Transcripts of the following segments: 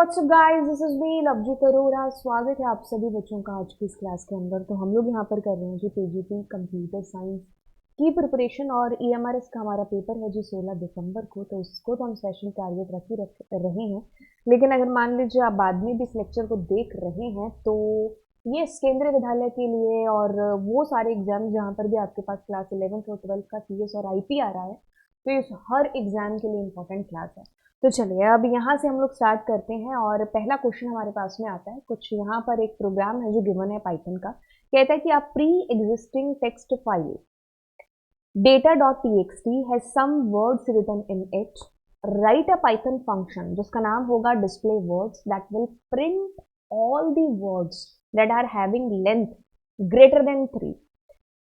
What's up guys, this is me Lovejeet Arora. स्वागत है आप सभी बच्चों का आज की इस क्लास के अंदर। तो हम लोग यहाँ पर कर रहे हैं जी पीजीटी कंप्यूटर साइंस की प्रिपरेशन और ईएमआरएस का हमारा पेपर है जी 16 दिसंबर को। तो इसको तो हम सेशन टारगेट रख रहे हैं, लेकिन अगर मान लीजिए आप बाद में भी इस लेक्चर को देख रहे हैं तो ये केंद्रीय विद्यालय के लिए और वो सारे एग्जाम जहाँ पर भी आपके पास क्लास 11th और 12th का सीएस और आईपी आ रहा है, तो इस हर एग्जाम के लिए इम्पोर्टेंट क्लास है। तो चलिए अब यहाँ से हम लोग स्टार्ट करते हैं और पहला क्वेश्चन हमारे पास में आता है। कुछ यहाँ पर एक प्रोग्राम है जो गिवन है पाइथन का। कहता है कि आप pre existing text file data.txt has some words written in it. Write a Python function जिसका नाम होगा display words that will print all the words that are having length greater than 3.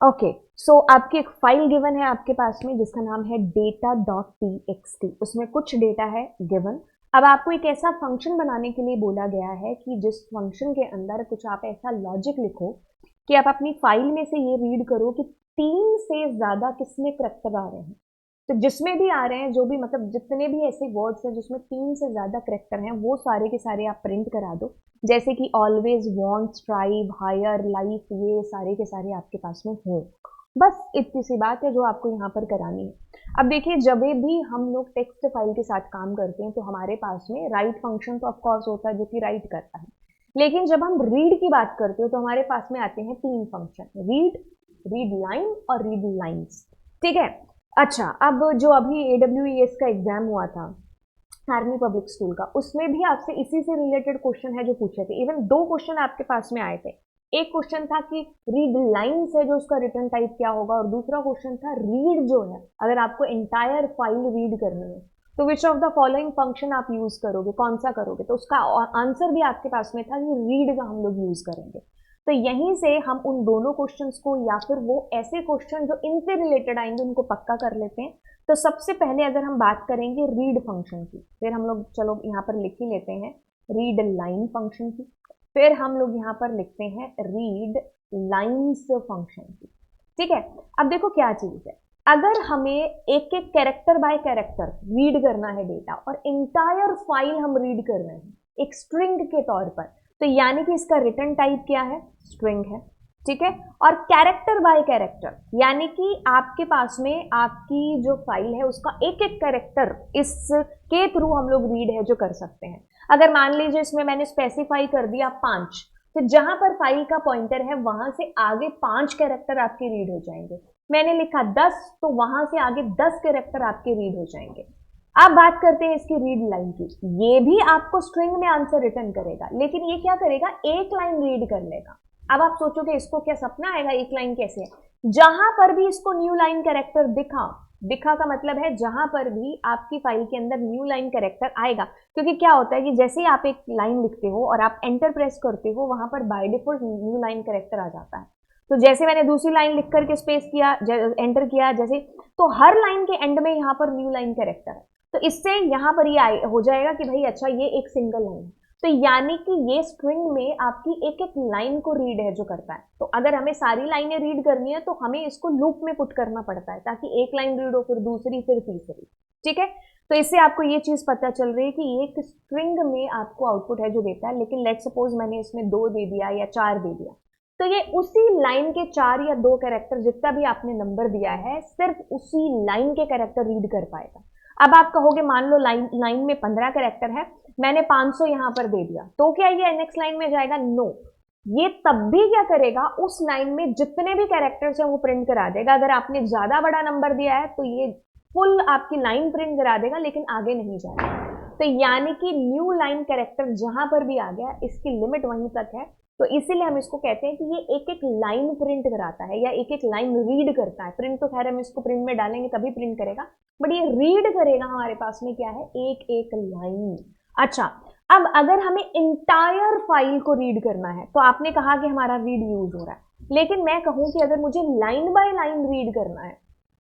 Okay, सो आपकी एक फाइल गिवन है आपके पास में जिसका नाम है data.txt। उसमें कुछ डेटा है गिवन। अब आपको एक ऐसा फंक्शन बनाने के लिए बोला गया है कि जिस फंक्शन के अंदर कुछ आप ऐसा लॉजिक लिखो कि आप अपनी फाइल में से ये रीड करो कि 3 से ज्यादा किसमें करैक्टर आ रहे हैं। तो जिसमें भी आ रहे हैं, जो भी मतलब जितने भी ऐसे वर्ड्स हैं जिसमें 3 से ज्यादा करैक्टर हैं, वो सारे के सारे आप प्रिंट करा दो। जैसे कि always, want, strive, higher, life, ये सारे के सारे आपके पास में हो। बस इतनी सी बात है जो आपको यहाँ पर करानी है। अब देखिए, जब भी हम लोग टेक्स्ट फाइल के साथ काम करते हैं तो हमारे पास में राइट फंक्शन तो ऑफकोर्स होता है जो कि राइट करता है, लेकिन जब हम रीड की बात करते हो तो हमारे पास में आते हैं 3 फंक्शन, रीड, रीड लाइन और रीड लाइन्स। ठीक है। अच्छा, अब जो अभी AWES का एग्जाम हुआ था आर्मी पब्लिक स्कूल का, उसमें भी आपसे इसी से रिलेटेड क्वेश्चन है जो पूछे थे। इवन 2 क्वेश्चन आपके पास में आए थे। एक क्वेश्चन था कि रीड लाइन्स है जो उसका रिटर्न टाइप क्या होगा, और दूसरा क्वेश्चन था रीड जो है, अगर आपको एंटायर फाइल रीड करनी है तो which of the following function आप यूज करोगे, कौन सा करोगे। तो उसका आंसर भी आपके पास में था कि रीड का हम लोग यूज करेंगे। तो यहीं से हम उन दोनों क्वेश्चंस को या फिर वो ऐसे क्वेश्चन जो इनसे रिलेटेड आएंगे उनको पक्का कर लेते हैं। तो सबसे पहले अगर हम बात करेंगे रीड फंक्शन की, फिर हम लोग चलो यहाँ पर लिख ही लेते हैं रीड लाइन फंक्शन की, फिर हम लोग यहाँ पर लिखते हैं रीड लाइन्स फंक्शन की। ठीक है। अब देखो क्या चीज है, अगर हमें एक एक कैरेक्टर बाय कैरेक्टर रीड करना है डेटा और इंटायर फाइल हम रीड कर रहे हैं एक स्ट्रिंग के तौर पर, तो यानी कि इसका रिटर्न टाइप क्या है, स्ट्रिंग है। ठीक है। और कैरेक्टर बाय कैरेक्टर यानी कि आपके पास में आपकी जो फाइल है उसका एक एक कैरेक्टर इसके थ्रू हम लोग रीड है जो कर सकते हैं। अगर मान लीजिए इसमें मैंने स्पेसिफाई कर दिया 5, तो जहां पर फाइल का पॉइंटर है वहां से आगे 5 कैरेक्टर आपके रीड हो जाएंगे। मैंने लिखा 10, तो वहां से आगे 10 कैरेक्टर आपके रीड हो जाएंगे। अब बात करते हैं इसकी रीड लाइन की। ये भी आपको स्ट्रिंग में आंसर रिटर्न करेगा, लेकिन ये क्या करेगा, एक लाइन रीड कर लेगा। अब आप सोचोगे इसको क्या सपना आएगा, एक लाइन कैसे है। जहां पर भी इसको न्यू लाइन कैरेक्टर दिखा का मतलब है जहां पर भी आपकी फाइल के अंदर न्यू लाइन कैरेक्टर आएगा। क्योंकि क्या होता है कि जैसे ही आप एक लाइन लिखते हो और आप एंटर प्रेस करते हो, वहां पर by default new line character आ जाता है। तो जैसे मैंने दूसरी लाइन लिख करके स्पेस किया, एंटर किया जैसे, तो हर लाइन के एंड में यहाँ पर न्यू लाइन कैरेक्टर है। तो इससे यहाँ पर ये हो जाएगा कि भाई अच्छा ये एक सिंगल लाइन है। तो यानी कि ये स्ट्रिंग में आपकी एक एक लाइन को रीड है जो करता है। तो अगर हमें सारी लाइनें रीड करनी है तो हमें इसको लूप में पुट करना पड़ता है, ताकि एक लाइन रीड हो, फिर दूसरी, फिर तीसरी। ठीक है। तो इससे आपको ये चीज पता चल रही है कि एक स्ट्रिंग में आपको आउटपुट है जो देता है। लेकिन लेट सपोज मैंने इसमें 2 दे दिया या 4 दे दिया, तो ये उसी लाइन के 4 या 2 कैरेक्टर जितना भी आपने नंबर दिया है सिर्फ उसी लाइन के कैरेक्टर रीड कर पाएगा। अब आप कहोगे मान लो लाइन में 15 कैरेक्टर है, मैंने 500 यहां पर दे दिया, तो क्या ये नेक्स्ट लाइन में जाएगा? नो। ये तब भी क्या करेगा, उस लाइन में जितने भी कैरेक्टर्स हैं वो प्रिंट करा देगा। अगर आपने ज्यादा बड़ा नंबर दिया है तो ये फुल आपकी लाइन प्रिंट करा देगा, लेकिन आगे नहीं जाएगा। तो यानी कि न्यू लाइन कैरेक्टर जहां पर भी आ गया, इसकी लिमिट वहीं तक है। तो इसीलिए हम इसको कहते हैं कि ये एक एक लाइन प्रिंट कराता है या एक एक लाइन रीड करता है। प्रिंट तो खैर हम इसको प्रिंट में डालेंगे तभी प्रिंट करेगा, बट ये रीड करेगा हमारे पास में क्या है, एक एक लाइन। अच्छा, अब अगर हमें इंटायर फाइल को रीड करना है तो आपने कहा कि हमारा रीड यूज हो रहा है, लेकिन मैं कहूं कि अगर मुझे लाइन बाय लाइन रीड करना है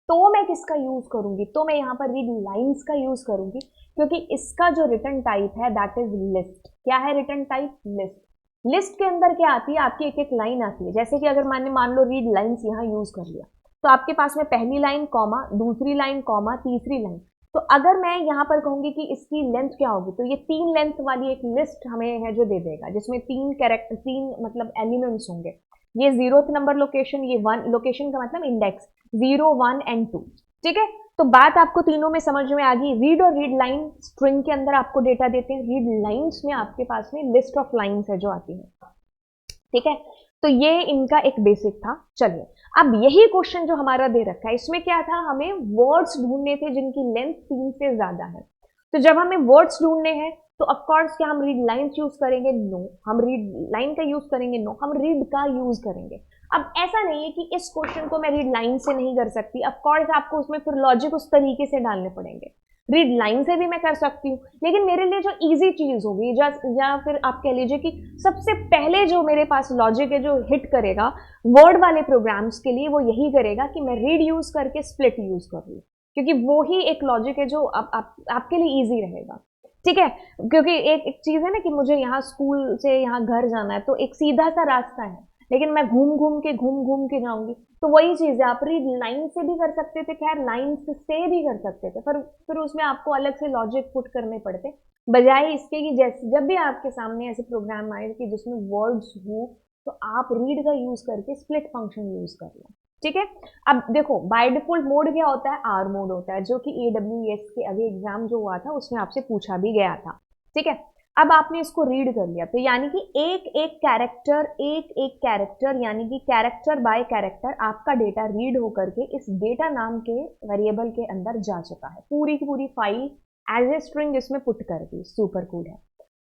तो मैं किसका यूज करूंगी, तो मैं यहां पर रीड लाइंस का यूज करूंगी, क्योंकि इसका जो रिटर्न टाइप है दैट इज लिस्ट। क्या है रिटर्न टाइप? लिस्ट। लिस्ट के अंदर क्या आती है, आपकी एक एक लाइन आती है। जैसे कि अगर मैंने मान लो रीड लाइंस यहां यूज कर लिया, तो आपके पास में पहली लाइन कॉमा, दूसरी लाइन कॉमा, तीसरी लाइन, तो अगर मैं यहाँ पर कहूंगी कि इसकी लेंथ क्या होगी, तो ये 3 लेंथ वाली एक लिस्ट हमें है जो दे देगा, जिसमें 3 मतलब एलिमेंट्स होंगे। ये 0th नंबर लोकेशन, ये 1 लोकेशन का मतलब इंडेक्स 0, 1 एंड 2। ठीक है, तो बात आपको तीनों में समझ में आ गई। रीड और रीड लाइन स्ट्रिंग के अंदर आपको डेटा देते हैं, रीड लाइंस में आपके पास में लिस्ट ऑफ लाइंस है जो आती है। ठीक है, तो ये इनका एक बेसिक था। चलिए, अब यही क्वेश्चन जो हमारा दे रखा है, इसमें क्या था, हमें वर्ड्स ढूंढने थे जिनकी लेंथ 3 से ज्यादा है। तो जब हमें वर्ड्स ढूंढने हैं तो ऑफकोर्स क्या हम रीड लाइन यूज करेंगे? नो। हम रीड लाइन का यूज करेंगे? नो, हम रीड का यूज करेंगे। अब ऐसा नहीं है कि इस क्वेश्चन को मैं रीड लाइन से नहीं कर सकती, ऑफकोर्स आपको उसमें फिर लॉजिक उस तरीके से डालने पड़ेंगे। रीड लाइन से भी मैं कर सकती हूँ, लेकिन मेरे लिए जो इजी चीज होगी, या फिर आप कह लीजिए कि सबसे पहले जो मेरे पास लॉजिक है जो हिट करेगा वर्ड वाले प्रोग्राम्स के लिए, वो यही करेगा कि मैं रीड यूज करके स्प्लिट यूज कर लूँ, क्योंकि वो ही एक लॉजिक है जो आपके लिए इजी रहेगा। ठीक है, क्योंकि एक चीज है ना कि मुझे यहाँ स्कूल से यहाँ घर जाना है, तो एक सीधा सा रास्ता है, लेकिन मैं घूम घूम के जाऊंगी, तो वही चीज है। आप रीड लाइन से भी कर सकते थे, खैर लाइन से भी कर सकते थे, पर फिर उसमें आपको अलग से लॉजिक पुट करने पड़ते, बजाय इसके कि जैसे जब भी आपके सामने ऐसे प्रोग्राम आए कि जिसमें वर्ड्स हो, तो आप रीड का यूज करके स्प्लिट फंक्शन यूज कर लो। ठीक है, अब देखो बाय डिफॉल्ट मोड क्या होता है? आर मोड होता है, जो कि AWS के अभी एग्जाम जो हुआ था उसमें आपसे पूछा भी गया था। ठीक है, अब आपने इसको रीड कर लिया, तो यानी कि एक एक कैरेक्टर यानी कि कैरेक्टर बाय कैरेक्टर आपका डेटा रीड होकर के इस डेटा नाम के वेरिएबल के अंदर जा चुका है, पूरी की पूरी फाइल एज ए स्ट्रिंग इसमें पुट कर दी। सुपर कूल है।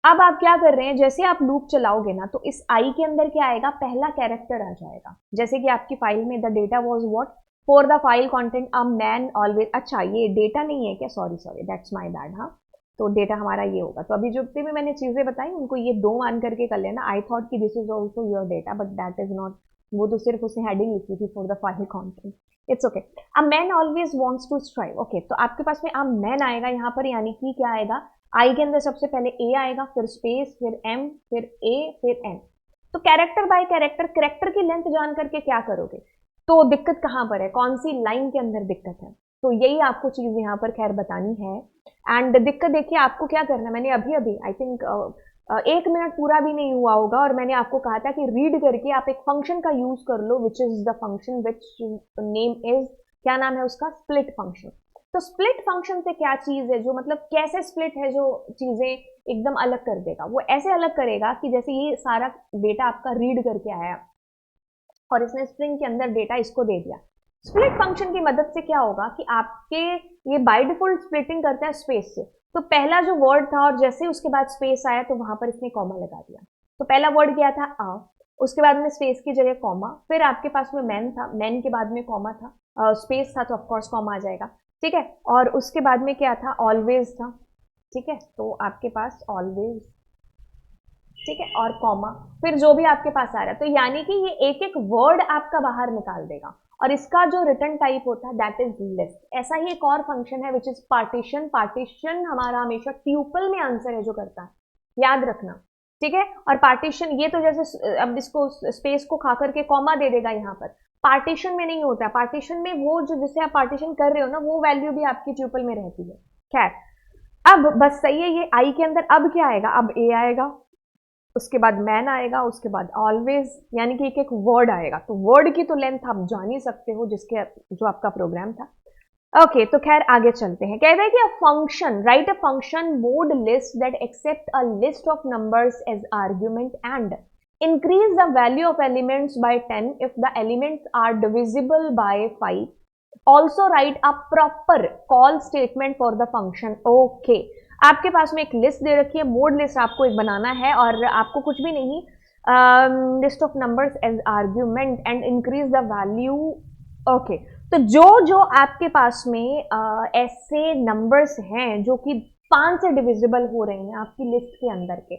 अब आप क्या कर रहे हैं, जैसे आप लूप चलाओगे ना, तो इस आई के अंदर क्या आएगा, पहला कैरेक्टर आ जाएगा। जैसे कि आपकी फाइल में the data was what, for the file content a man always. अच्छा, ये डेटा नहीं है क्या? Sorry sorry, that's my bad. हाँ, तो डेटा हमारा ये होगा। तो अभी जो भी मैंने चीजें बताई उनको ये 2 मान करके कर लेना। आई थॉट कि this is also your data, but that is not. वो तो सिर्फ उसने हेडिंग लिखी थी, for the file content. It's okay. A man always wants to strive. Okay, तो आपके पास में अ मैन आएगा यहाँ पर, यानी कि क्या आएगा, आई के अंदर सबसे पहले ए आएगा, फिर स्पेस, फिर एम, फिर ए, फिर एन। तो कैरेक्टर बाय कैरेक्टर, कैरेक्टर की लेंथ जान करके क्या करोगे? तो दिक्कत कहां पर है, कौन सी लाइन के अंदर दिक्कत है? तो यही आपको चीज यहाँ पर खैर बतानी है। एंड दिक्कत देखिए, आपको क्या करना है, मैंने अभी अभी आई थिंक 1 मिनट पूरा भी नहीं हुआ होगा और मैंने आपको कहा था कि रीड करके आप एक फंक्शन का यूज कर लो, which is the function which name is, क्या नाम है उसका, स्प्लिट फंक्शन। तो स्प्लिट फंक्शन से क्या चीज है, जो मतलब कैसे स्प्लिट है, जो चीजें एकदम अलग कर देगा। वो ऐसे अलग करेगा कि जैसे ये सारा डेटा आपका रीड करके आया और इसने स्ट्रिंग के अंदर डेटा इसको दे दिया। स्प्लिट फंक्शन की मदद से क्या होगा कि आपके ये बाय डिफॉल्ट स्प्लिटिंग करता है स्पेस से। तो पहला जो वर्ड था और जैसे उसके बाद स्पेस आया तो वहां पर इसने कॉमा लगा दिया। तो पहला वर्ड क्या था, अ, उसके बाद में स्पेस की जगह कॉमा, फिर आपके पास में मैन था, मैन के बाद में कॉमा था, स्पेस था तो ऑफकोर्स कॉमा आ जाएगा। ठीक है, और उसके बाद में क्या था, ऑलवेज था। ठीक है, तो आपके पास ऑलवेज, ठीक है, और कॉमा, फिर जो भी आपके पास आ रहा है। तो यानी कि ये एक एक वर्ड आपका बाहर निकाल देगा, और इसका जो रिटर्न टाइप होता है दैट इज लिस्ट। ऐसा ही एक और फंक्शन है विच इज पार्टीशन। पार्टीशन हमारा हमेशा ट्यूपल में आंसर है जो करता है, याद रखना। ठीक है, और पार्टीशन ये तो जैसे अब इसको स्पेस को खा करके कॉमा दे देगा यहाँ पर, पार्टीशन में नहीं होता। पार्टीशन में वो जो जिसे आप पार्टीशन कर रहे हो ना, वो वैल्यू भी आपकी ट्यूपल में रहती है। खैर, अब बस सही है, ये आई के अंदर अब क्या आएगा, अब ए आएगा, उसके बाद मैन आएगा, उसके बाद ऑलवेज, यानी कि एक एक वर्ड आएगा। तो वर्ड की तो लेंथ आप जान ही सकते हो जिसके जो आपका प्रोग्राम था। ओके, तो खैर आगे चलते हैं। कहते हैं कि a function, right a function mod list that accept a list of numbers as argument and increase the value of elements by 10 if the elements are divisible by 5. Also write a proper call statement for the function. Okay, आपके पास में एक list दे रखी है, mode list आपको एक बनाना है, और आपको कुछ भी नहीं, list of numbers as argument and increase the value. Okay, तो जो जो आपके पास में ऐसे नंबर्स हैं जो कि 5 से डिविजिबल हो रहे हैं आपकी लिस्ट के अंदर के,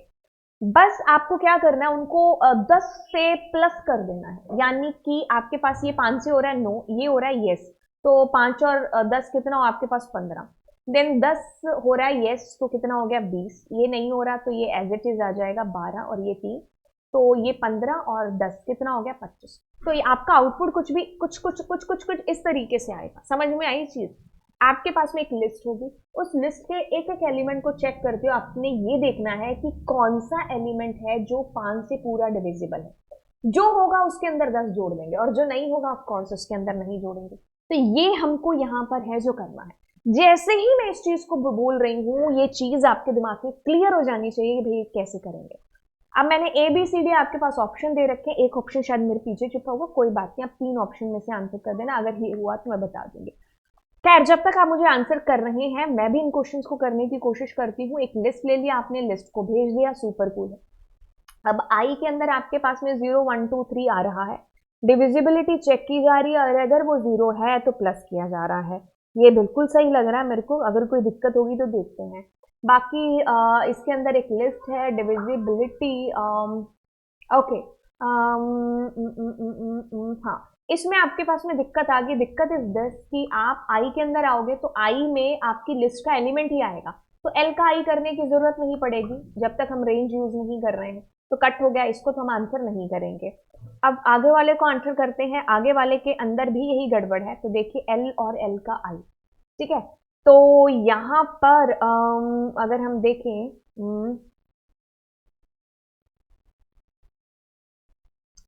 बस आपको क्या करना है, उनको 10 से प्लस कर देना है। यानी कि आपके पास ये 5 से हो रहा है, नो, ये हो रहा है यस, तो 5 और 10 कितना हो आपके पास, 15। देन 10 हो रहा है यस, तो कितना हो गया, 20। ये नहीं हो रहा तो ये एज इट इज आ जाएगा 12, और ये 3, तो ये 15 और 10 कितना हो गया, 25। तो ये आपका आउटपुट कुछ भी कुछ कुछ कुछ कुछ कुछ इस तरीके से आएगा। समझ में आई चीज? आपके पास में एक लिस्ट होगी, उस लिस्ट के एक एक एलिमेंट को चेक करते हो आपने ये देखना है कि कौन सा एलिमेंट है जो 5 से पूरा डिविजिबल है। जो होगा उसके अंदर 10 जोड़ देंगे और जो नहीं होगा ऑफ कोर्स उसके अंदर नहीं जोड़ेंगे। तो ये हमको यहाँ पर है जो करना है। जैसे ही मैं इस चीज को बोल रही हूँ ये चीज आपके दिमाग में क्लियर हो जानी चाहिए कि भाई कैसे करेंगे। अब मैंने ए बी सी डी आपके पास ऑप्शन दे रखे हैं, एक ऑप्शन शायद मेरे पीछे छुपा हुआ, कोई बात नहीं, आप 3 ऑप्शन में से आंसर कर देना, अगर ये हुआ तो मैं बता दूंगी। खैर जब तक आप मुझे आंसर कर रहे हैं मैं भी इन क्वेश्चंस को करने की कोशिश करती हूँ। एक लिस्ट ले लिया आपने, लिस्ट को भेज दिया, सुपर कूल है। अब आई के अंदर आपके पास में 0 1 2 3 आ रहा है, डिविजिबिलिटी चेक की जा रही है और अगर वो 0 है तो प्लस किया जा रहा है। ये बिल्कुल सही लग रहा है मेरे को, अगर कोई दिक्कत होगी तो देखते हैं। बाकी इसके अंदर एक लिस्ट है, डिविजिबिलिटी ओके, हाँ इसमें आपके पास में दिक्कत आ गई। दिक्कत इस दिस कि आप आई के अंदर आओगे तो आई में आपकी लिस्ट का एलिमेंट ही आएगा, तो एल का आई करने की जरूरत नहीं पड़ेगी जब तक हम रेंज यूज नहीं कर रहे हैं, तो कट हो गया, इसको तो हम आंसर नहीं करेंगे। अब आगे वाले को आंसर करते हैं, आगे वाले के अंदर भी यही गड़बड़ है, तो देखिए एल और एल का आई, ठीक है। तो यहां पर अगर हम देखें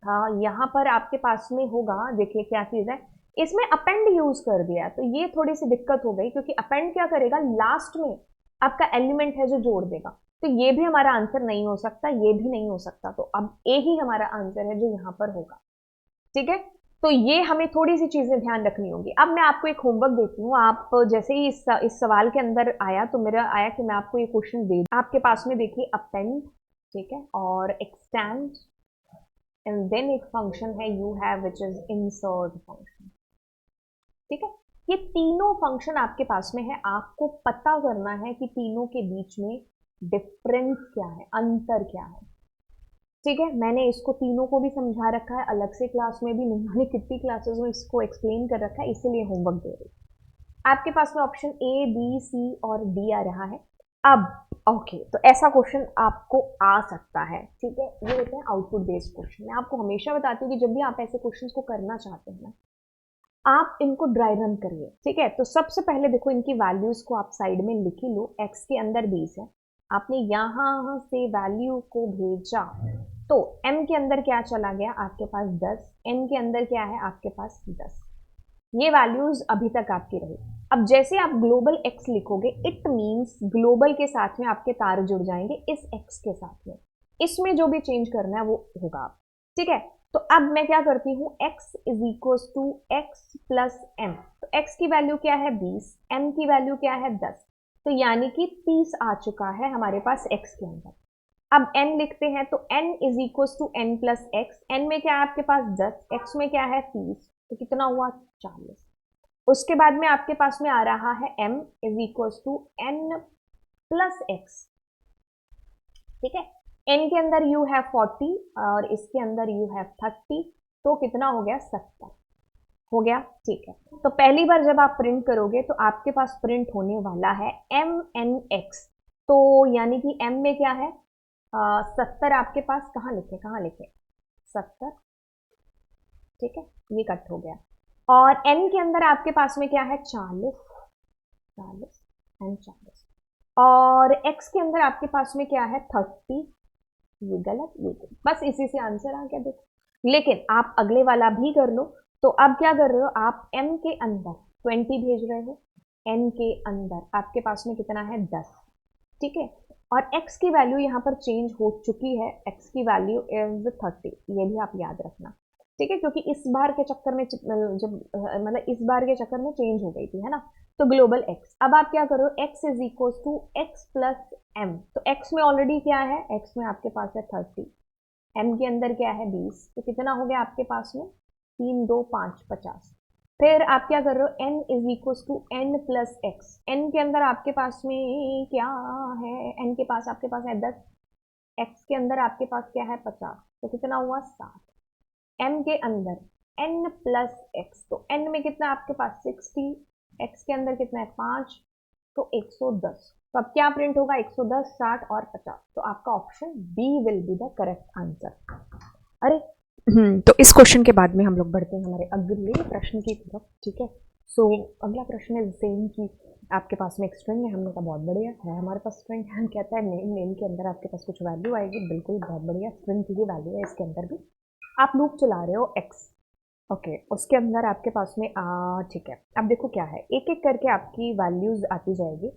हाँ यहाँ पर आपके पास में होगा, देखिए क्या चीज है, इसमें अपेंड यूज कर दिया तो ये थोड़ी सी दिक्कत हो गई, क्योंकि अपेंड क्या करेगा, लास्ट में आपका एलिमेंट है जो जोड़ देगा, तो ये भी हमारा आंसर नहीं हो सकता, ये भी नहीं हो सकता, तो अब ए ही हमारा आंसर है जो यहाँ पर होगा, ठीक है। तो ये हमें थोड़ी सी चीजें ध्यान रखनी होगी। अब मैं आपको एक होमवर्क देती हूँ, आप जैसे ही इस सवाल के अंदर आया तो मेरा आया कि मैं आपको ये क्वेश्चन दे, आपके पास में देखिए अपेंड, ठीक है, और एक्सटेंड एंड देन एक फंक्शन है you have which is insert function, ठीक है। ये तीनों फंक्शन आपके पास में है, आपको पता करना है कि तीनों के बीच में डिफरेंस क्या है, अंतर क्या है, ठीक है। मैंने इसको तीनों को भी समझा रखा है अलग से क्लास में भी, मैंने कितनी क्लासेस में इसको एक्सप्लेन कर रखा है, इसीलिए होमवर्क दे रही। आपके पास में ऑप्शन ए बी सी और डी आ रहा है। अब ओके तो ऐसा क्वेश्चन आपको आ सकता है, ठीक है, ये होते हैं आउटपुट बेस्ड क्वेश्चन। मैं आपको हमेशा बताती हूँ कि जब भी आप ऐसे क्वेश्चंस को करना चाहते हैं ना, आप इनको ड्राई रन करिए, ठीक है। तो सबसे पहले देखो इनकी वैल्यूज को आप साइड में लिख ही लो, x के अंदर 20 है, आपने यहां से वैल्यू को भेजा तो m के अंदर क्या चला गया आपके पास 10, n के अंदर क्या है आपके पास 10, ये वैल्यूज अभी तक आपकी रही। अब जैसे आप ग्लोबल x लिखोगे इट मींस ग्लोबल के साथ में आपके तार जुड़ जाएंगे इस x के साथ में, इसमें जो भी चेंज करना है वो होगा, ठीक है। तो अब मैं क्या करती हूँ, x is equal to x plus m, तो x की वैल्यू क्या है 20, m की वैल्यू क्या है 10, तो यानी कि 30 आ चुका है हमारे पास x के अंदर। अब n लिखते हैं तो n is equal to n plus x, n में क्या है आपके पास 10, x में क्या है 30, तो कितना हुआ 40। उसके बाद में आपके पास में आ रहा है m is equal to n plus x, ठीक है। n के अंदर u है 40 और इसके अंदर u है 30, तो कितना हो गया 70 हो गया, ठीक है। तो पहली बार जब आप प्रिंट करोगे तो आपके पास प्रिंट होने वाला है mnx, तो यानी कि m में क्या है 70, आपके पास कहाँ लिखे 70, ठीक है, ये कट हो गया। और n के अंदर आपके पास में क्या है 40 एंड 40, और x के अंदर आपके पास में क्या है 30, ये गलत ये गलत, बस इसी से आंसर आ गया देखो। लेकिन आप अगले वाला भी कर लो, तो अब क्या कर रहे हो आप m के अंदर 20 भेज रहे हो, n के अंदर आपके पास में कितना है 10, ठीक है, और x की वैल्यू यहाँ पर चेंज हो चुकी है, x की वैल्यू इज 30, ये भी आप याद रखना, ठीक है, क्योंकि इस बार के चक्कर में जब मतलब इस बार के चक्कर में चेंज हो गई थी, है ना, तो ग्लोबल x। अब आप क्या करो x is equal to x plus m, तो x में ऑलरेडी क्या है, x में आपके पास है 30, m के अंदर क्या है 20, तो कितना हो गया आपके पास में 3 2 5 50। फिर आप क्या कर रहे हो n is equal to n plus x, n के अंदर आपके पास में क्या है, n के पास आपके पास है 10, x के अंदर आपके पास क्या है 50, तो कितना हुआ 60, m के अंदर n प्लस एक्स, तो n में कितना आपके पास 60, x के अंदर कितना है 5, तो 110, तो अब क्या प्रिंट होगा 110 60 और 50, तो आपका option B will be the correct answer. अरे तो इस क्वेश्चन के बाद में हम लोग बढ़ते हैं हमारे अगले प्रश्न की तरफ, ठीक है। सो अगला प्रश्न इज सेम कि आपके पास में एक स्ट्रिंग है, हमने कहा बहुत बढ़िया है हमारे पास स्ट्रिंग है। कहता है नेम के अंदर आपके पास कुछ वैल्यू आएगी, बिल्कुल बहुत बढ़िया, स्ट्रिंग की ही वैल्यू है इसके अंदर भी। आप लूप चला रहे हो एक्स, ओके, उसके अंदर आपके पास में ठीक है। अब देखो क्या है, एक एक करके आपकी वैल्यूज आती जाएगी।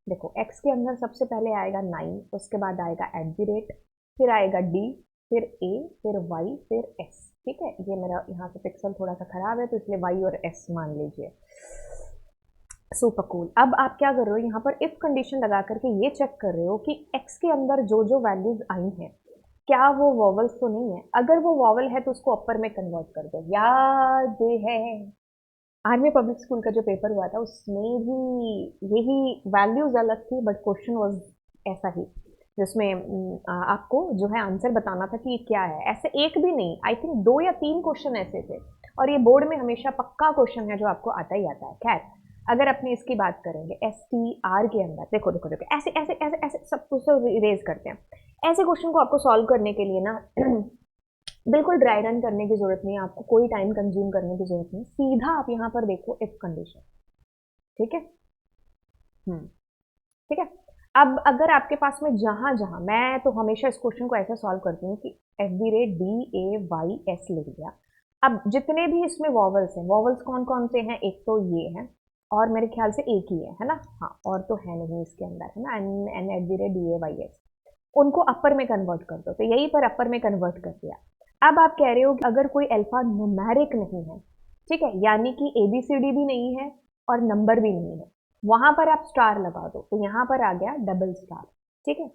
देखो एक्स के अंदर सबसे पहले आएगा 9, उसके बाद आएगा @, फिर आएगा डी, फिर ए, फिर वाई, फिर एस। ठीक है, ये मेरा यहाँ से पिक्सल थोड़ा सा खराब है तो इसलिए वाई और एस मान लीजिए। Super cool. अब आप क्या कर रहे हो, यहाँ पर इफ कंडीशन लगा करके ये चेक कर रहे हो कि एक्स के अंदर जो जो वैल्यूज आई हैं क्या वो वॉवल्स तो नहीं है। अगर वो वॉवल है तो उसको अपर में कन्वर्ट कर दो। याद है आर्मी पब्लिक स्कूल का जो पेपर हुआ था उसमें भी यही वैल्यूज अलग थी, बट क्वेश्चन वाज ऐसा ही, जिसमें आपको जो है आंसर बताना था कि ये क्या है। ऐसे एक भी नहीं, आई थिंक 2 या 3 क्वेश्चन ऐसे थे, और ये बोर्ड में हमेशा पक्का क्वेश्चन है जो आपको आता ही आता है। खैर, अगर अपने इसकी बात करेंगे STR के अंदर, देखो देखो देखो, ऐसे ऐसे ऐसे ऐसे सब कुछ इरेज करते हैं। ऐसे क्वेश्चन को आपको सॉल्व करने के लिए ना बिल्कुल ड्राई रन करने की जरूरत नहीं है, आपको कोई टाइम कंज्यूम करने की जरूरत नहीं, सीधा आप यहाँ पर देखो इफ कंडीशन। ठीक है, ठीक है। अब अगर आपके पास में जहां जहां, मैं तो हमेशा इस क्वेश्चन को ऐसे सॉल्व करती हूँ कि @DAYS लिख दिया। अब जितने भी इसमें वॉवल्स हैं, वॉवल्स कौन कौन से हैं, एक तो ये है और मेरे ख्याल से एक ही है ना, हाँ, और तो है नहीं इसके अंदर, है ना, एन @DAYS, उनको अपर में कन्वर्ट कर दो, तो यहीं पर अपर में कन्वर्ट कर दिया। अब आप कह रहे हो कि अगर कोई अल्फा न्यूमेरिक नहीं है, ठीक है, यानी कि ABCD भी नहीं है और नंबर भी नहीं है, वहां पर आप स्टार लगा दो, तो यहां पर आ गया डबल स्टार। ठीक है,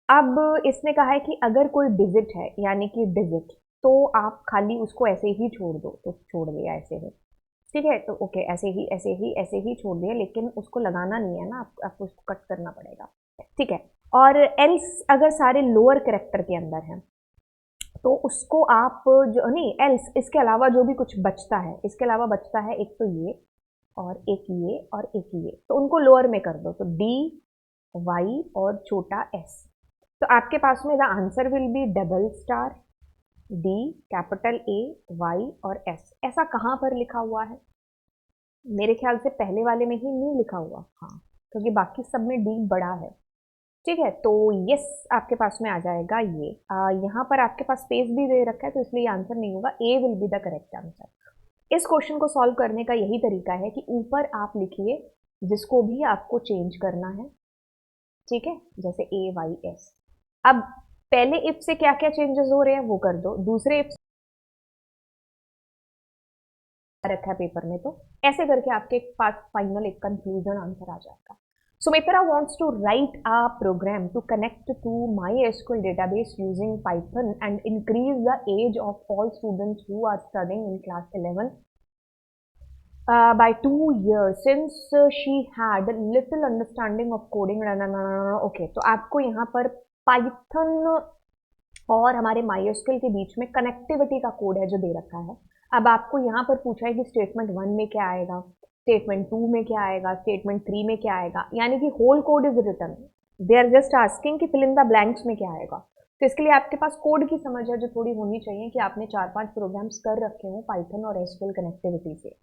अब इसने कहा है कि अगर कोई डिजिट है, यानी कि डिजिट, तो आप खाली उसको ऐसे ही छोड़ दो, तो छोड़ दिया ऐसे ही। ठीक है, तो ओके, ऐसे ही ऐसे ही ऐसे ही छोड़ दिया, लेकिन उसको लगाना नहीं है ना, आपको उसको कट करना पड़ेगा। ठीक है, और एल्स अगर सारे लोअर करेक्टर के अंदर हैं तो उसको आप जो नहीं, एल्स इसके अलावा जो भी कुछ बचता है, इसके अलावा बचता है एक तो ये और एक ये और एक ये, तो उनको लोअर में कर दो, तो डी वाई और छोटा एस। तो आपके पास में the answer will be double star D capital A Y और एस। ऐसा कहाँ पर लिखा हुआ है? मेरे ख्याल से पहले वाले में ही नहीं लिखा हुआ, हाँ, क्योंकि बाकी सब में डी बड़ा है। ठीक है, तो यस आपके पास में आ जाएगा ये। यहाँ पर आपके पास स्पेस भी दे रखा है तो इसलिए आंसर नहीं होगा, A will be the correct answer. इस क्वेश्चन को सॉल्व करने का यही तरीका है कि ऊपर आप लिखिए जिसको भी आपको चेंज करना है। ठीक है, जैसे AYS। अब पहले इफ से क्या क्या चेंजेस हो रहे हैं वो कर दो, दूसरे इफ रखा है पेपर में, तो ऐसे करके आपके पास फाइनल एक कंक्लूजन आंसर आ जाएगा। Sumitra wants to write a program to connect to MySQL database using Python and increase the age of all students who are studying in class 11 by 2 years since she had little understanding of coding. Okay, तो आपको यहाँ पर Python और हमारे MySQL के बीच में connectivity का code है जो दे रखा है। अब आपको यहाँ पर पूछा है कि स्टेटमेंट 1 में क्या आएगा, स्टेटमेंट 2 में क्या आएगा, स्टेटमेंट 3 में क्या आएगा, यानी कि whole code is written, they are just asking कि फिल इन द ब्लैंक्स में क्या आएगा। तो इसके लिए आपके पास कोड की समझ है जो थोड़ी होनी चाहिए कि आपने 4-5 प्रोग्राम्स कर रखे हो पाइथन और एसक्यूएल कनेक्टिविटी से।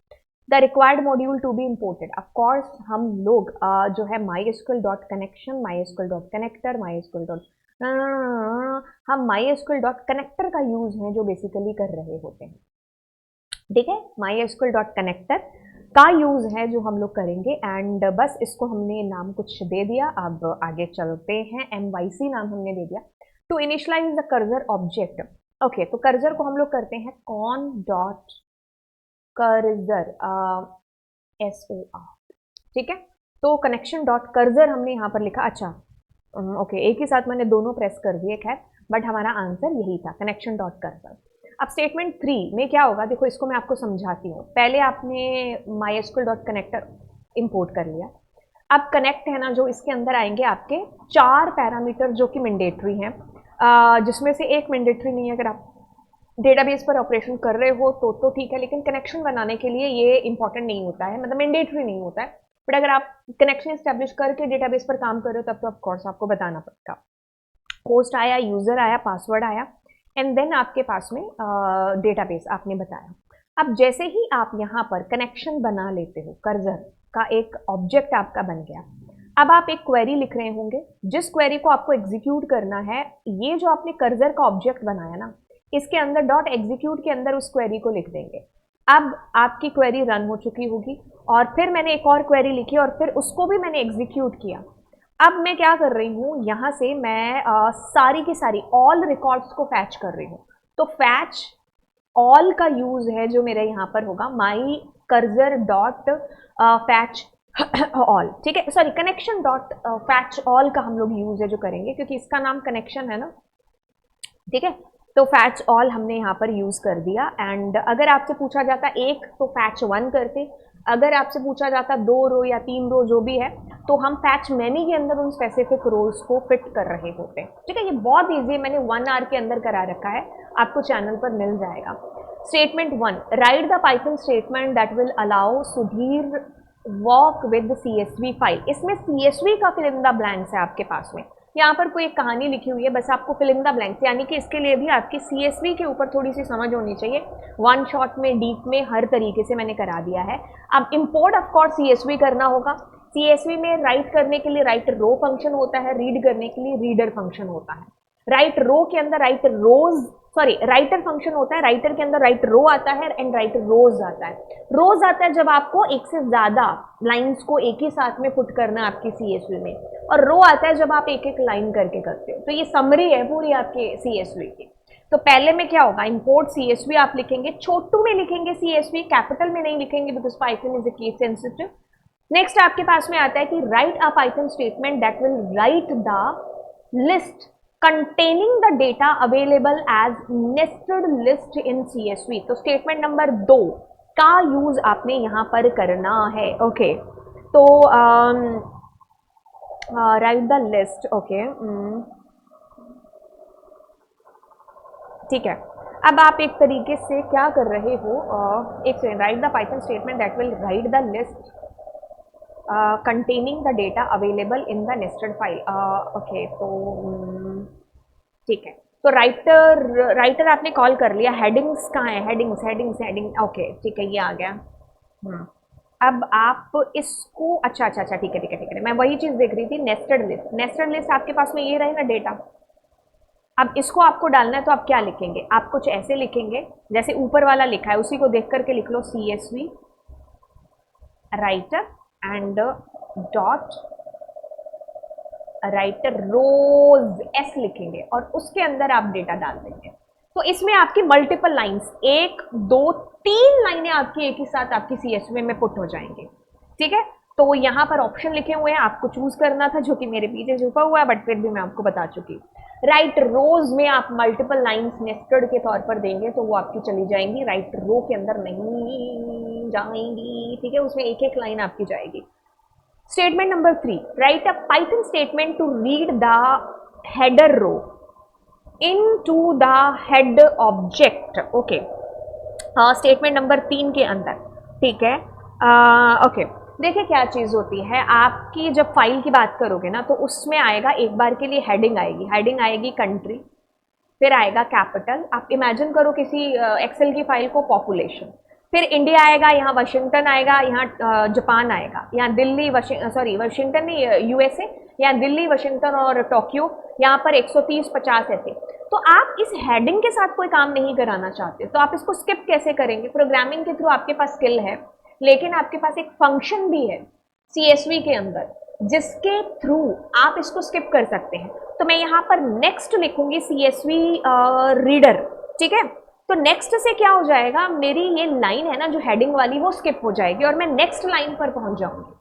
The required module to be imported, of course हम लोग जो है MySQL dot connection, MySQL dot connector, MySQL dot हम MySQL डॉट कनेक्टर का यूज है जो बेसिकली कर रहे होते हैं। ठीक है, MySQL डॉट कनेक्टर का यूज है जो हम लोग करेंगे, एंड बस इसको हमने नाम कुछ दे दिया। अब आगे चलते हैं, MYC नाम हमने दे दिया to initialise the cursor object. Okay, तो कर्सर को हम लोग करते हैं कॉन डॉट कर्सर, SOR। ठीक है, तो कनेक्शन डॉट कर्सर हमने यहाँ पर लिखा। अच्छा, ओके, एक ही साथ मैंने दोनों प्रेस कर दिए, खैर, बट हमारा आंसर यही था, कनेक्शन डॉट कर्सर। अब स्टेटमेंट 3 में क्या होगा, देखो इसको मैं आपको समझाती हूँ। पहले आपने MySQL डॉट कनेक्टर इंपोर्ट कर लिया। अब कनेक्ट है ना, जो इसके अंदर आएंगे आपके 4 पैरामीटर जो कि मैंडेटरी हैं, जिसमें से एक मैंडेटरी नहीं है। अगर आप डेटाबेस पर ऑपरेशन कर रहे हो तो ठीक है, लेकिन कनेक्शन बनाने के लिए ये इंपॉर्टेंट नहीं होता है, मतलब मैंडेटरी नहीं होता है। बट अगर आप कनेक्शन स्टैब्लिश करके डेटाबेस पर काम कर रहे हो तब तो ऑफकोर्स आपको बताना पड़ेगा। होस्ट आया, यूजर आया, पासवर्ड आया, एंड देन आपके पास में डेटाबेस आपने बताया। अब जैसे ही आप यहाँ पर कनेक्शन बना लेते हो, कर्सर का एक ऑब्जेक्ट आपका बन गया। अब आप एक क्वेरी लिख रहे होंगे, जिस क्वेरी को आपको एग्जीक्यूट करना है, ये जो आपने कर्सर का ऑब्जेक्ट बनाया ना, इसके अंदर डॉट एग्जीक्यूट के अंदर उस क्वेरी को लिख देंगे। अब आपकी क्वेरी रन हो चुकी होगी और फिर मैंने एक और क्वेरी लिखी और फिर उसको भी मैंने एग्जीक्यूट किया। अब मैं क्या कर रही हूँ, यहाँ से मैं सारी की सारी ऑल रिकॉर्ड्स को फैच कर रही हूँ। तो फैच ऑल का यूज है जो मेरे यहाँ पर होगा, my cursor dot fetch all, ठीक है, sorry connection dot fetch all का हम लोग यूज है जो करेंगे, क्योंकि इसका नाम कनेक्शन है ना, ठीक है। तो फैच ऑल हमने यहाँ पर यूज कर दिया। एंड अगर आपसे पूछा जाता एक तो फैच वन करते, अगर आपसे पूछा जाता 2 रो या 3 रो जो भी है, तो हम फैच मैनी के अंदर उन स्पेसिफिक रोज को फिट कर रहे होते हैं, ठीक है। ये बहुत ईजी है, मैंने 1 आवर के अंदर करा रखा है, आपको चैनल पर मिल जाएगा। Statement 1, right the Python statement that will allow Sudhir walk with CSV file. इसमें CSV का फिल इन द ब्लैंक्स है आपके पास में, यहाँ पर कोई एक कहानी लिखी हुई है, बस आपको फिल इन द ब्लैंक्स, यानी कि इसके लिए भी आपकी CSV के ऊपर थोड़ी सी समझ होनी चाहिए। वन शॉट में, डीप में, हर तरीके से मैंने करा दिया है। अब इंपोर्ट ऑफ कोर्स CSV करना होगा। CSV में राइट करने के लिए राइट रो फंक्शन होता है, रीड करने के लिए रीडर फंक्शन होता है। राइट रो के अंदर राइट रोज, सॉरी राइटर फंक्शन होता है, राइटर के अंदर राइट रो आता है एंड राइट रोज आता है। रोज आता है जब आपको एक से ज्यादा लाइंस को एक ही साथ में पुट करना है आपकी CSV में, और रो आता है जब आप एक एक लाइन करके करते हो। तो ये समरी है पूरी आपके CSV की। तो पहले में क्या होगा, इंपोर्ट CSV आप लिखेंगे, छोटू में लिखेंगे CSV, कैपिटल में नहीं लिखेंगे because Python is a case sensitive. Next आपके पास में आता है कि right a Python statement that will write the list containing the data available as nested list in CSV। तो स्टेटमेंट नंबर 2 का यूज आपने यहां पर करना है, ओके। तो राइट द लिस्ट, ओके, ठीक है। अब आप एक तरीके से क्या कर रहे हो, एक second, right the Python statement that will write the list containing the data available in the nested file, okay. तो ठीक है, तो राइटर आपने कॉल कर लिया। हेडिंग्स कहाँ है, हेडिंग, ओके ठीक है, ये आ गया। अब आप इसको, अच्छा, ठीक है, मैं वही चीज देख रही थी, नेस्टेड लिस्ट आपके पास में ये रहे ना डेटा। अब इसको आपको डालना है, तो आप क्या लिखेंगे, आप कुछ ऐसे लिखेंगे जैसे ऊपर वाला लिखा है, उसी को देख करके लिख लो, CSV writer and dot writer rows S लिखेंगे और उसके अंदर आप डेटा डाल देंगे। तो इसमें आपकी मल्टीपल लाइंस, 1 2 3 लाइनें आपकी एक ही साथ आपकी CSV में पुट हो जाएंगे, ठीक है। तो यहाँ पर ऑप्शन लिखे हुए हैं, आपको चूज करना था, जो कि मेरे पीछे छुपा हुआ है, बट फिर भी मैं आपको बता चुकी। राइट रोज में आप मल्टीपल लाइंस नेस्टेड के तौर पर देंगे तो वो आपकी चली जाएंगी, राइट रो के अंदर नहीं जाएंगी, ठीक है, उसमें एक एक लाइन आपकी जाएगी। Statement number 3, write a Python statement to read the header row into the head object, okay. Statement number 3 के अंदर, ठीक है, ओके। देखिए क्या चीज होती है, आपकी जब फाइल की बात करोगे ना, तो उसमें आएगा एक बार के लिए हेडिंग आएगी कंट्री, फिर आएगा कैपिटल, आप इमेजिन करो किसी एक्सेल की फाइल को, पॉपुलेशन, फिर इंडिया आएगा, यहाँ वाशिंगटन आएगा, यहाँ जापान आएगा, यहाँ दिल्ली, वाशिंगटन नहीं, USA, यहाँ दिल्ली, वाशिंगटन और टोक्यो, यहाँ पर 130-50 ऐसे। तो आप इस हेडिंग के साथ कोई काम नहीं कराना चाहते, तो आप इसको स्किप कैसे करेंगे। प्रोग्रामिंग के थ्रू आपके पास स्किल है, लेकिन आपके पास एक फंक्शन भी है CSV के अंदर जिसके थ्रू आप इसको स्किप कर सकते हैं। तो मैं यहाँ पर नेक्स्ट लिखूंगी CSV रीडर, ठीक है। तो नेक्स्ट से क्या हो जाएगा, मेरी ये लाइन है ना जो हेडिंग वाली, वो स्किप हो जाएगी और मैं नेक्स्ट लाइन पर पहुंच जाऊंगी,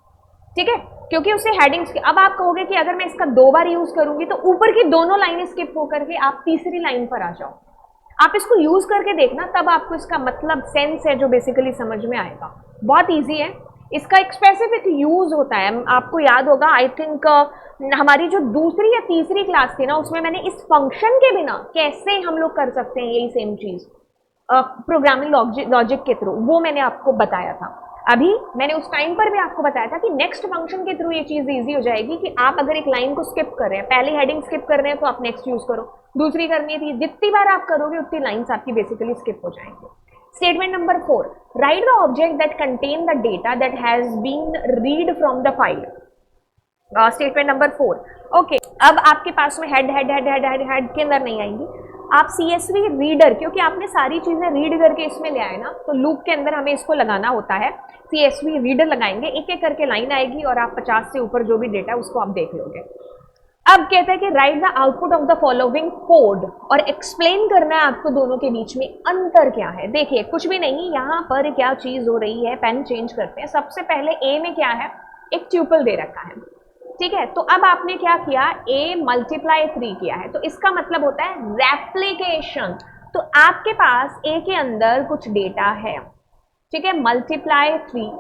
ठीक है, क्योंकि उसे हेडिंग्स। अब आप कहोगे कि अगर मैं इसका 2 बार यूज करूंगी तो ऊपर की दोनों लाइनें स्किप होकर के आप तीसरी लाइन पर आ जाओ। आप इसको यूज करके देखना, तब आपको इसका मतलब सेंस है जो बेसिकली समझ में आएगा। बहुत इजी है, इसका एक स्पेसिफिक यूज होता है, आपको याद होगा, आई थिंक हमारी जो दूसरी या तीसरी क्लास थी ना, उसमें मैंने इस फंक्शन के बिना कैसे हम लोग कर सकते हैं यही सेम चीज प्रोग्रामिंग लॉजिक के थ्रू, वो मैंने आपको बताया था। अभी मैंने उस टाइम पर भी आपको बताया था कि नेक्स्ट फंक्शन के थ्रू ये चीज इजी हो जाएगी कि आप अगर एक लाइन को स्किप कर रहे हैं, पहली हेडिंग स्किप कर रहे हैं, तो आप नेक्स्ट यूज करो, दूसरी करनी थी, जितनी बार आप करोगे उतनी लाइंस आपकी बेसिकली स्किप हो जाएंगी। Statement number 4, write the object that contain the data that has been read from the file. Statement number 4, okay, अब आपके पास में head head head head head head के अंदर नहीं आएंगी, आप CSV रीडर, क्योंकि आपने सारी चीजें रीड करके इसमें ले आए ना, तो लूप के अंदर हमें इसको लगाना होता है, CSV रीडर लगाएंगे, एक एक करके लाइन आएगी और आप 50 से ऊपर जो भी डेटा है उसको आप देख लोगे। अब कहते हैं कि right the output of the following code, और एक्सप्लेन करना है आपको दोनों के बीच में अंतर क्या है। देखिए कुछ भी नहीं, यहाँ पर क्या चीज हो रही है, पेन चेंज करते हैं। सबसे पहले ए में क्या है, एक ट्यूपल दे रखा है, ठीक है। तो अब आपने क्या किया, a मल्टीप्लाई 3 किया है, तो इसका मतलब होता है रेप्लिकेशन। तो आपके पास a के अंदर कुछ डेटा है, ठीक है, मल्टीप्लाई 3।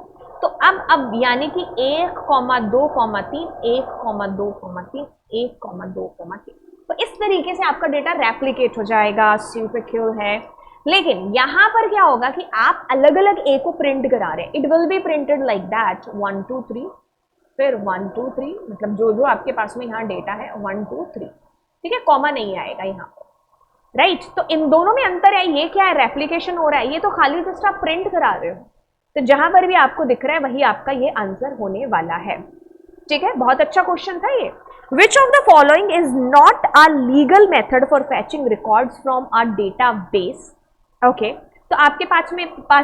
तो अब यानी कि 1, 2, 3, 1, 2, 3, 1, 2, 3, तो इस तरीके से आपका डेटा रेप्लिकेट हो जाएगा, सिक्योर है। लेकिन यहाँ पर क्या होगा कि आप अलग अलग a को प्रिंट करा रहे हैं, it will be printed like that 1 2 3, फिर 1 2 3, मतलब जो जो आपके पास में यहाँ डेटा है 1 2 3, ठीक है, कॉमा नहीं आएगा यहाँ पर, राइट। तो इन दोनों में अंतर है, ये क्या है, रेप्लिकेशन हो रहा है, ये तो खाली जस्ट आप प्रिंट करा रहे हो। तो जहां पर भी आपको दिख रहा है वही आपका ये आंसर होने वाला है, ठीक है। बहुत अच्छा क्वेश्चन था ये। Which of the following is not a legal method for फैचिंग records from a database. Okay, तो आपके पास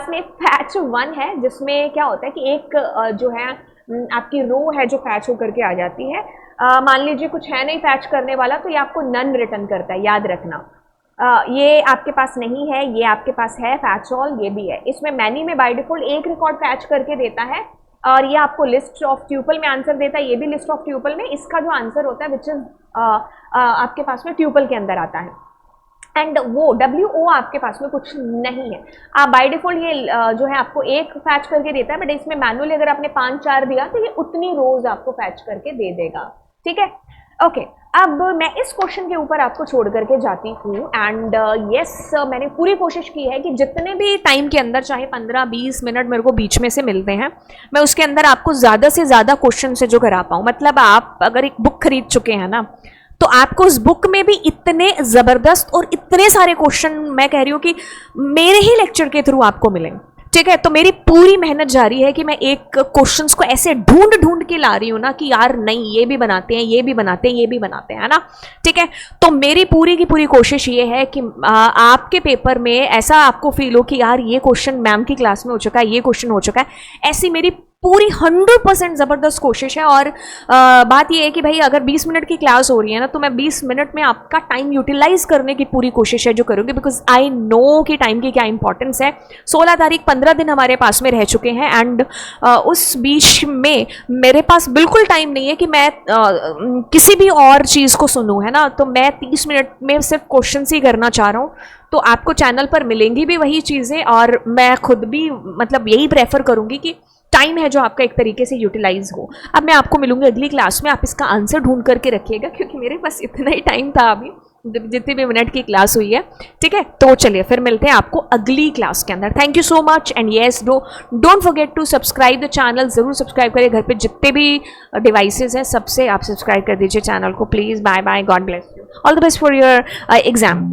में फैच 1 है, जिसमें क्या होता है कि एक जो है आपकी रो है जो फैच होकर के आ जाती है। मान लीजिए कुछ है नहीं फैच करने वाला, तो ये आपको नन रिटर्न करता है, याद रखना। ये आपके पास नहीं है, ये आपके पास है फैच ऑल, ये भी है। इसमें मैनी में बाय डिफॉल्ट एक रिकॉर्ड फैच करके देता है, और ये आपको लिस्ट ऑफ ट्यूपल में आंसर देता है, ये भी लिस्ट ऑफ ट्यूपल में। इसका जो आंसर होता है विच इज आपके पास में ट्यूपल के अंदर आता है, एंड वो WO आपके पास में कुछ नहीं है। आप बाय डिफॉल्ट ये जो है आपको एक फैच करके देता है, बट इसमें मैनुअली अगर आपने 5 4 दिया तो ये उतनी रोज आपको फैच करके दे देगा, ठीक है। ओके, अब मैं इस क्वेश्चन के ऊपर आपको छोड़ करके जाती हूँ, एंड यस मैंने पूरी कोशिश की है कि जितने भी टाइम के अंदर, चाहे 15-20 मिनट मेरे को बीच में से मिलते हैं, मैं उसके अंदर आपको ज़्यादा से ज़्यादा क्वेश्चन से जो करा पाऊँ। मतलब आप अगर एक बुक खरीद चुके हैं ना, तो आपको उस बुक में भी इतने ज़बरदस्त और इतने सारे क्वेश्चन, मैं कह रही हूँ कि मेरे ही लेक्चर के थ्रू आपको मिलेंगे, ठीक है। तो मेरी पूरी मेहनत जारी है कि मैं एक क्वेश्चंस को ऐसे ढूंढ ढूंढ के ला रही हूँ ना कि यार नहीं, ये भी बनाते हैं, ये भी बनाते हैं, ये भी बनाते हैं, है ना, ठीक है। तो मेरी पूरी की पूरी कोशिश ये है कि आपके पेपर में ऐसा आपको फील हो कि यार ये क्वेश्चन मैम की क्लास में हो चुका है, ये क्वेश्चन हो चुका है। ऐसी मेरी पूरी 100% ज़बरदस्त कोशिश है। और बात ये है कि भाई अगर 20 मिनट की क्लास हो रही है ना, तो मैं 20 मिनट में आपका टाइम यूटिलाइज करने की पूरी कोशिश है जो करूँगी, बिकॉज आई नो कि टाइम की क्या इंपॉर्टेंस है। 16 तारीख 15 दिन हमारे पास में रह चुके हैं, एंड उस बीच में मेरे पास बिल्कुल टाइम नहीं है कि मैं किसी भी और चीज़ को सुनूँ, है ना। तो मैं 30 मिनट में सिर्फ क्वेश्चन ही करना चाह रहा हूँ। तो आपको चैनल पर मिलेंगी भी वही चीज़ें, और मैं खुद भी मतलब यही प्रेफर करूँगी कि टाइम है जो आपका एक तरीके से यूटिलाइज हो। अब मैं आपको मिलूंगी अगली क्लास में, आप इसका आंसर ढूंढ करके रखिएगा, क्योंकि मेरे पास इतना ही टाइम था अभी जितनी भी मिनट की क्लास हुई है, ठीक है। तो चलिए फिर मिलते हैं आपको अगली क्लास के अंदर। Thank you so much, and yes don't forget to subscribe the channel. ज़रूर सब्सक्राइब करिए, घर पे जितने भी डिवाइसेज हैं सबसे आप सब्सक्राइब कर दीजिए चैनल को please. Bye bye, God bless you, all the best for your exam.